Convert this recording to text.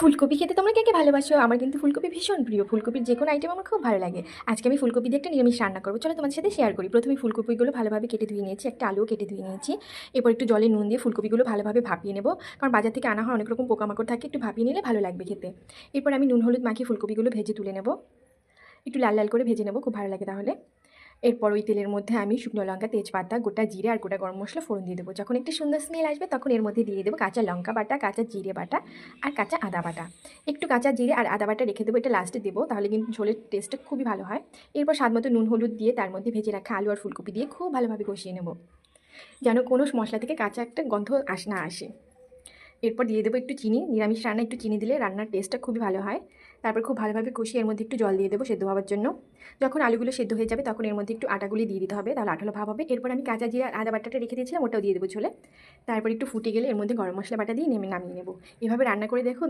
ফুলকপি খেতে তোমরা কে কে ভালোবাসো? আমার কিন্তু ফুলকপি ভীষণ প্রিয়। ফুলকপির যে কোনো আইটেম আমার খুব ভালো লাগে। আজকে আমি ফুলকপি দিয়ে একটা নিরামিষ রান্না করবো। চলো তোমাদের সাথে শেয়ার করি। প্রথমে ফুলকপিগুলো ভালোভাবে কেটে ধুয়ে নিয়েছি, একটা আলুও কেটে ধুয়ে নিয়েছি। এরপর একটু জলে নুন দিয়ে ফুলকপিগুলো ভালোভাবে ভাপিয়ে নেবো, কারণ বাজার থেকে আনা হয় অনেক রকম পোকামাকড় থাকে, একটু ভাপিয়ে নিলে ভালো লাগবে খেতে। এরপর আমি নুন হলুদ মাখিয়ে ফুলকপিগুলো ভেজে তুলে নেবো, একটু লাল লাল করে ভেজে নেবো, খুব ভালো লাগে তাহলে। এরপর ওই তেলের মধ্যে আমি শুকনো লঙ্কা, তেজপাতা, গোটা জিরে আর গোটা গরম মশলা ফোড়ন দিয়ে দেবো। যখন একটু সুন্দর স্মেল আসবে তখন এর মধ্যে দিয়ে দেবো কাঁচা লঙ্কা বাটা, কাঁচা জিরে বাটা আর কাঁচা আদা বাটা। একটু কাঁচা জিরে আর আদা বাটা রেখে দেবো, এটা লাস্টে দেবো, তাহলে কিন্তু ঝোলের টেস্টটা খুবই ভালো হয়। এরপর স্বাদ মতো নুন হলুদ দিয়ে তার মধ্যে ভেজে রাখা আলু আর ফুলকপি দিয়ে খুব ভালোভাবে কষিয়ে নেবো, যেন কোনো মশলা থেকে কাঁচা একটা গন্ধ না আসে। এরপর দিয়ে দেবো একটু চিনি, নিরামিষ রান্না একটু চিনি দিলে রান্নার টেস্টটা খুবই ভালো হয়। তারপর খুব ভালোভাবে কষিয়ে এর মধ্যে একটু জল দিয়ে দেবো সেদ্ধ হওয়ার জন্য। যখন আলুগুলো সেদ্ধ হয়ে যাবে তখন এর মধ্যে একটু আটাগুলি দিয়ে দিতে হবে, তাহলে আঠালো ভাব হবে। এরপর আমি কাঁচা জিরা আর আদা বাটাটা রেখে দিয়েছিলাম, ওটাও দিয়ে দেবো ঝোলে। তারপর একটু ফুটে গেলে এর মধ্যে গরম মশলা বাটা দিয়ে নামিয়ে নেবো। এভাবে রান্না করে দেখো।